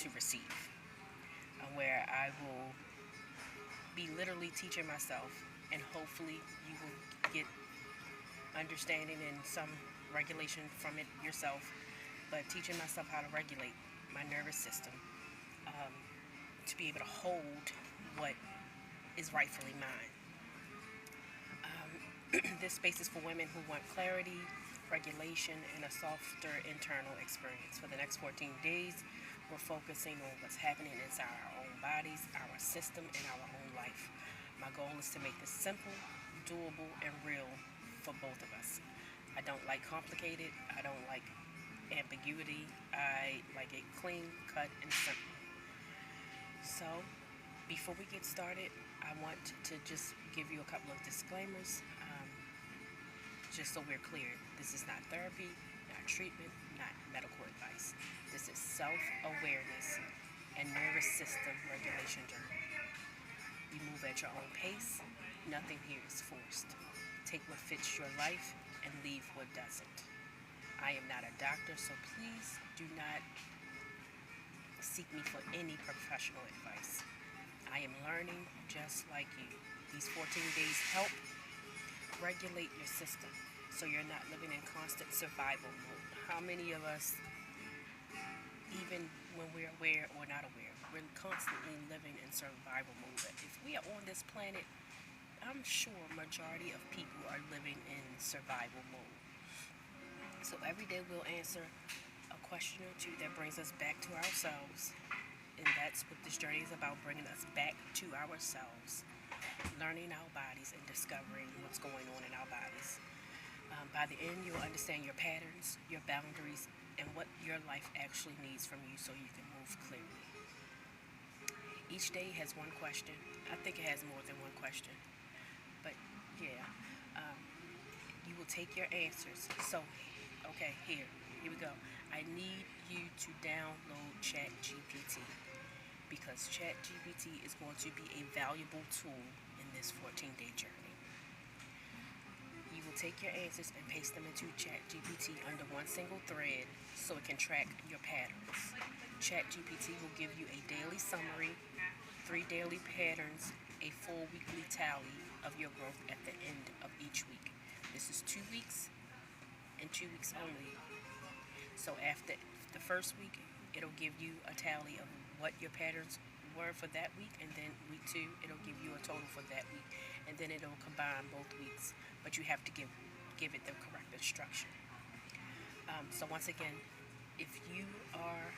to receive, where I will be literally teaching myself, and hopefully you will get understanding and some regulation from it yourself, but teaching myself how to regulate my nervous system, um, to be able to hold what is rightfully mine. This space is for women who want clarity, regulation, and a softer internal experience. For the next 14 days, we're focusing on what's happening inside our own bodies, our system, and our own life. My goal is to make this simple, doable, and real for both of us. I don't like complicated, I don't like ambiguity, I like it clean, cut, and simple. So, before we get started, I want to just give you a couple of disclaimers, just so we're clear. This is not therapy, not treatment, not medical advice. This is self-awareness and nervous system regulation journey. You move at your own pace. Nothing here is forced. Take what fits your life and leave what doesn't. I am not a doctor, so please do not seek me for any professional advice. I am learning just like you. These 14 days help regulate your system so you're not living in constant survival mode. How many of us, even when we're aware or not aware, we're constantly living in survival mode? If we are on this planet, I'm sure majority of people are living in survival mode. So every day we'll answer a question or two that brings us back to ourselves. And that's what this journey is about, bringing us back to ourselves, learning our bodies and discovering what's going on in our bodies. By the end, you'll understand your patterns, your boundaries, and what your life actually needs from you so you can move clearly. Each day has one question. I think it has more than one question. But yeah, you will take your answers. So, okay, here we go. I need you to download ChatGPT because ChatGPT is going to be a valuable tool in this 14-day journey. You will take your answers and paste them into ChatGPT under one single thread so it can track your patterns. ChatGPT will give you a daily summary, 3 daily patterns, a full weekly tally of your growth at the end of each week. This is 2 weeks and 2 weeks only. So after the first week, it'll give you a tally of what your patterns were for that week, and then week 2, it'll give you a total for that week, and then it'll combine both weeks. But you have to give it the correct instruction. So once again, if you are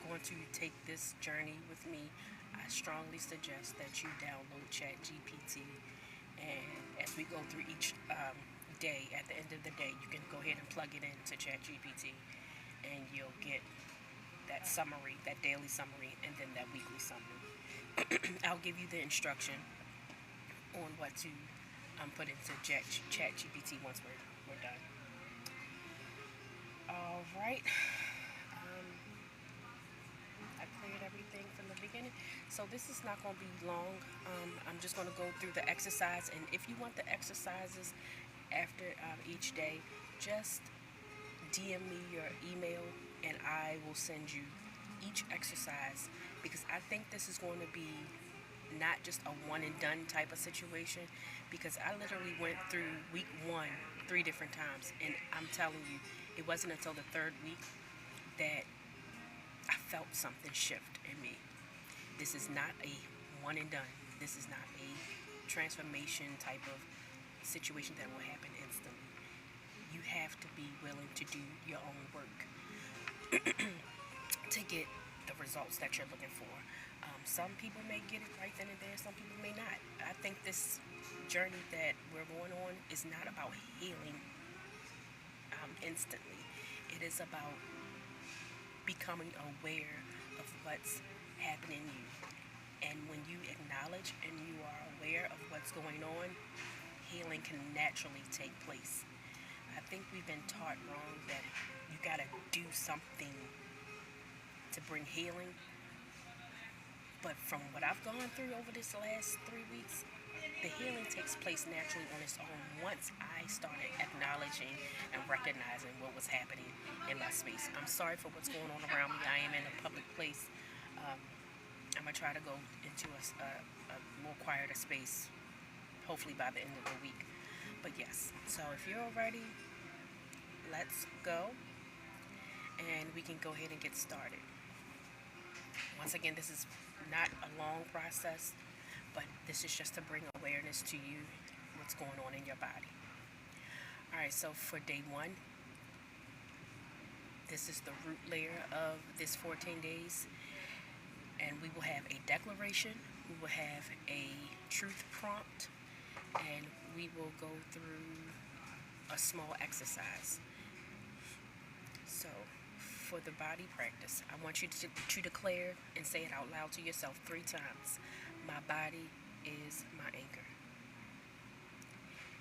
going to take this journey with me, I strongly suggest that you download ChatGPT, and as we go through each day, at the end of the day, you can go ahead and plug it into ChatGPT, and you'll get that summary, that daily summary, and then that weekly summary. I'll give you the instruction on what to put into ChatGPT once we're done. All right. I cleared everything from the beginning. So this is not going to be long. I'm just going to go through the exercise. And if you want the exercises after each day, just DM me your email and I will send you each exercise, because I think this is going to be not just a one and done type of situation, because I literally went through week 1 3 different times, and I'm telling you, it wasn't until the 3rd week that I felt something shift in me. This is not a one and done. This is not a transformation type of situation that will happen instantly. You have to be willing to do your own work to get the results that you're looking for. Some people may get it right then and there, some people may not. I think this journey that we're going on is not about healing instantly. It is about becoming aware of what's happening in you. And when you acknowledge and you are aware of what's going on, healing can naturally take place. I think we've been taught wrong that you gotta do something to bring healing. But from what I've gone through over this last 3 weeks, the healing takes place naturally on its own once I started acknowledging and recognizing what was happening in my space. I'm sorry for what's going on around me. I am in a public place. place. Um, I'm going to try to go into a more quieter space, hopefully by the end of the week. But yes, so if you're all ready, let's go. And we can go ahead and get started. Once again, this is not a long process, but this is just to bring awareness to you what's going on in your body. All right, so for day one, this is the root layer of this 14 days. And we will have a declaration, we will have a truth prompt, and we will go through a small exercise. So for the body practice, I want you to declare and say it out loud to yourself 3 times. My body is my anchor.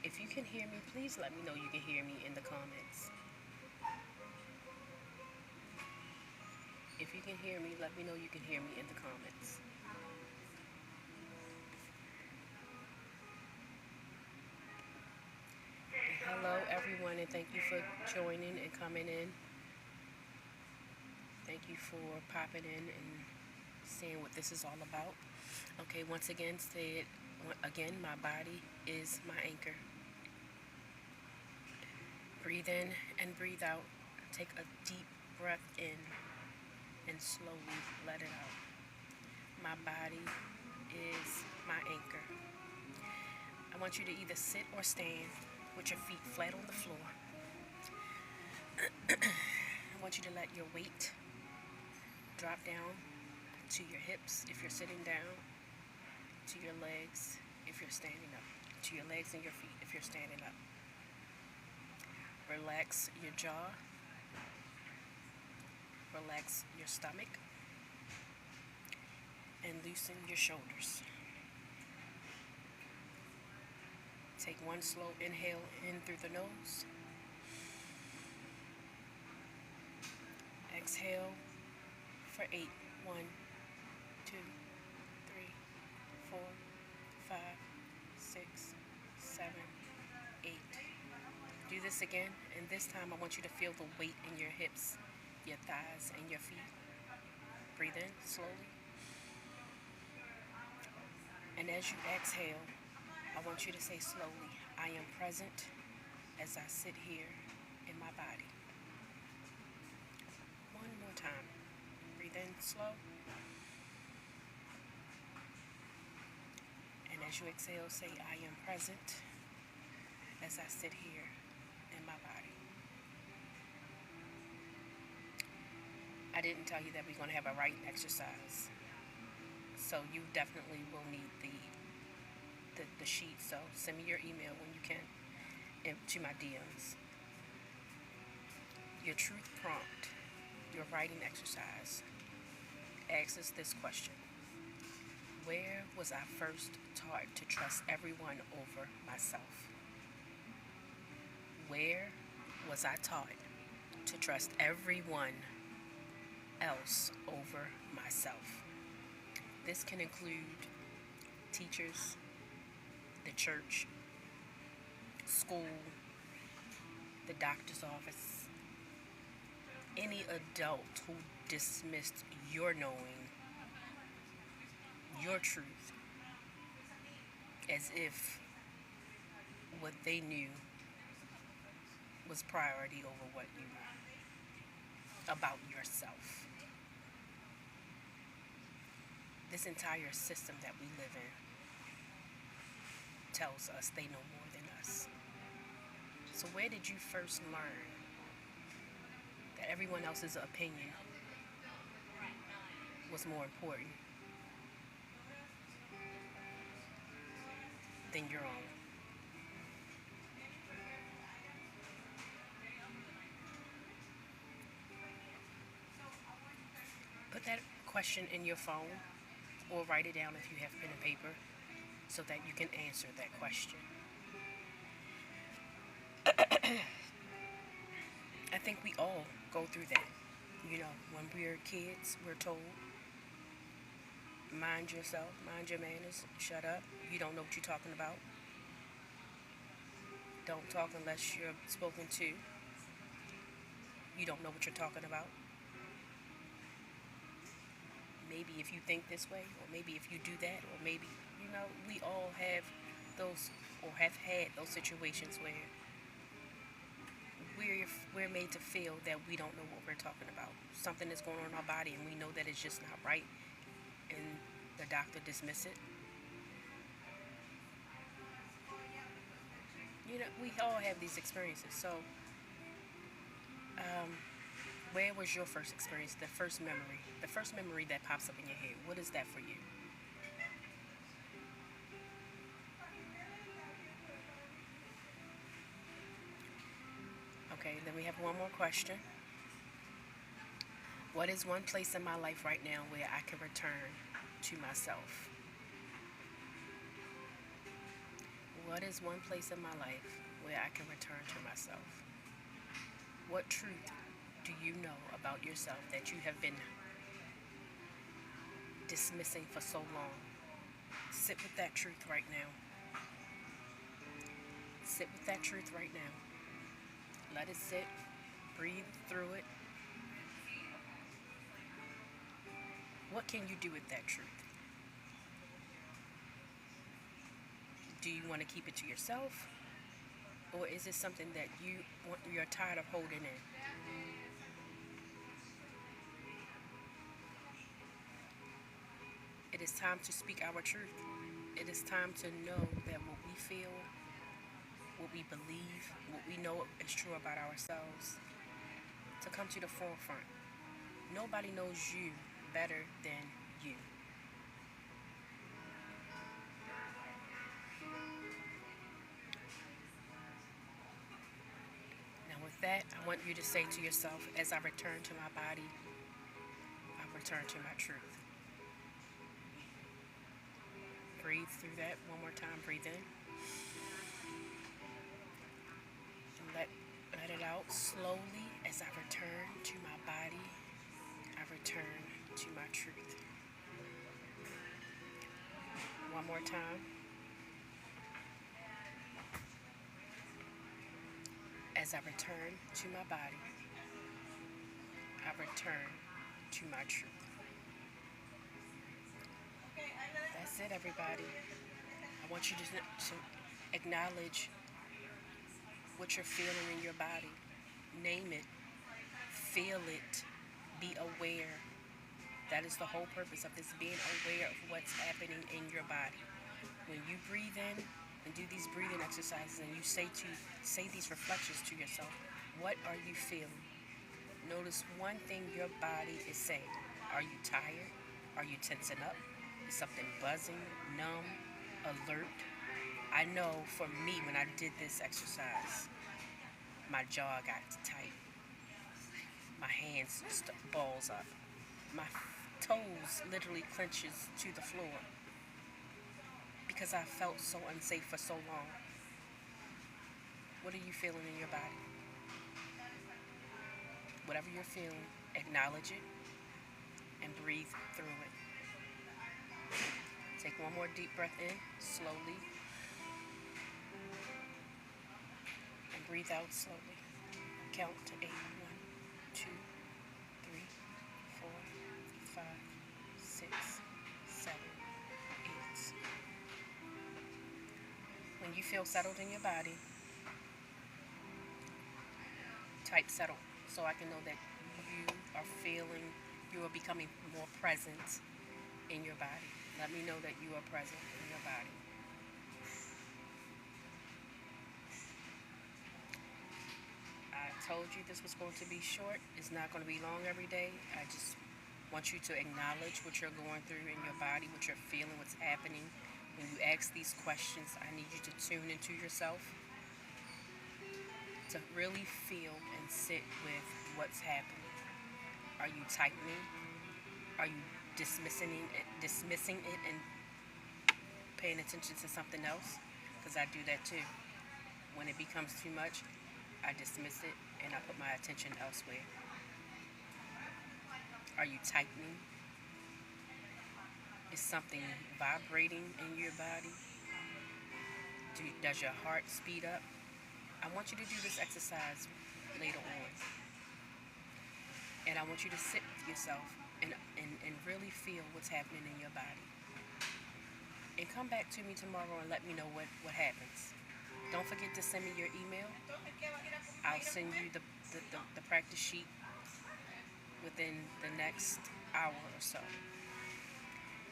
If you can hear me, please let me know you can hear me in the comments. If you can hear me, let me know you can hear me in the comments. And hello everyone, and thank you for joining and coming in. Thank you for popping in and seeing what this is all about. Okay, once again, say it again, my body is my anchor. Breathe in and breathe out. Take a deep breath in and slowly let it out. My body is my anchor. I want you to either sit or stand with your feet flat on the floor. I want you to let your weight drop down to your hips if you're sitting down, to your legs if you're standing up, to your legs and your feet if you're standing up. Relax your jaw. Relax your stomach. And loosen your shoulders. Take one slow inhale in through the nose. Exhale for 8. 1, 2, 3, 4, 5, 6, 7, 8. Do this again, and this time I want you to feel the weight in your hips, your thighs, and your feet. Breathe in slowly. And as you exhale, I want you to say slowly, I am present as I sit here in my body. One more time. Breathe in slow. And as you exhale, say, I am present as I sit here in my body. I didn't tell you that we're going to have a writing exercise. So you definitely will need the sheet. So send me your email when you can to my DMs. Your truth prompt, your writing exercise, asks us this question. Where was I first taught to trust everyone over myself? Where was I taught to trust everyone else over myself? This can include teachers, the church, school, the doctor's office, any adult who dismissed your knowing, your truth, as if what they knew was priority over what you knew about yourself. This entire system that we live in tells us they know more than us. So where did you first learn that everyone else's opinion was more important than your own? Put that question in your phone or write it down if you have pen and paper so that you can answer that question. I think we all go through that. You know, when we're kids, we're told, mind yourself, mind your manners, shut up, you don't know what you're talking about. Don't talk unless you're spoken to. You don't know what you're talking about. maybe if you think this way, or maybe if you do that, or maybe, we all have those, or have had those situations where we're made to feel that we don't know what we're talking about. Something is going on in our body and we know that it's just not right, and the doctor dismiss it. We all have these experiences. So, um, where was your first experience? The first memory that pops up in your head. What is that for you? Okay, then we have one more question. What is one place in my life right now where I can return to myself? What is one place in my life where I can return to myself? What truth do you know about yourself that you have been dismissing for so long? Sit with that truth right now. Sit with that truth right now. Let it sit. Breathe through it. What can you do with that truth? Do you want to keep it to yourself? Or is it something that you're tired of holding in? It is time to speak our truth. It is time to know that what we feel, what we believe, what we know is true about ourselves, to come to the forefront. Nobody knows you better than you. Now, with that, I want you to say to yourself, as I return to my body, I return to my truth. Breathe through that one more time. Breathe in. And let it out slowly as I return to my body. I return to my truth. One more time. As I return to my body, I return to my truth. That's it, everybody. I want you to acknowledge what you're feeling in your body. Name it. Feel it. Be aware. That is the whole purpose of this, being aware of what's happening in your body. When you breathe in and do these breathing exercises and you say these reflections to yourself, what are you feeling? Notice one thing your body is saying. Are you tired? Are you tensing up? Is something buzzing, numb, alert? I know for me, when I did this exercise, my jaw got tight. My hands balls up. My toes literally clenches to the floor because I felt so unsafe for so long. What are you feeling in your body? Whatever you're feeling, acknowledge it and breathe through it. Take one more deep breath in, slowly, and breathe out slowly. Count to 8. 1, 2, 3, 4, 5, 6, 7, 8. When you feel settled in your body, type settle so I can know that you are becoming more present in your body. Let me know that you are present in your body. I told you this was going to be short. It's not going to be long every day. I just want you to acknowledge what you're going through in your body, what you're feeling, what's happening. When you ask these questions, I need you to tune into yourself, to really feel and sit with what's happening. Are you tightening? Are you dismissing it and paying attention to something else? Because I do that too. When it becomes too much, I dismiss it and I put my attention elsewhere. Are you tightening? Is something vibrating in your body? Does your heart speed up? I want you to do this exercise later on. And I want you to sit with yourself and really feel what's happening in your body. And come back to me tomorrow and let me know what happens. Don't forget to send me your email. I'll send you the practice sheet within the next hour or so.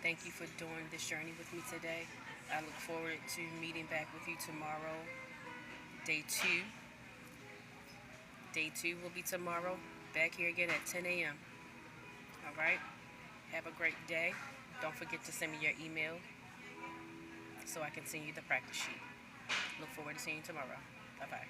Thank you for doing this journey with me today. I look forward to meeting back with you tomorrow. Day two. Day two will be tomorrow. Back here again at 10 a.m. All right? Have a great day. Don't forget to send me your email so I can send you the practice sheet. Look forward to seeing you tomorrow. Bye-bye.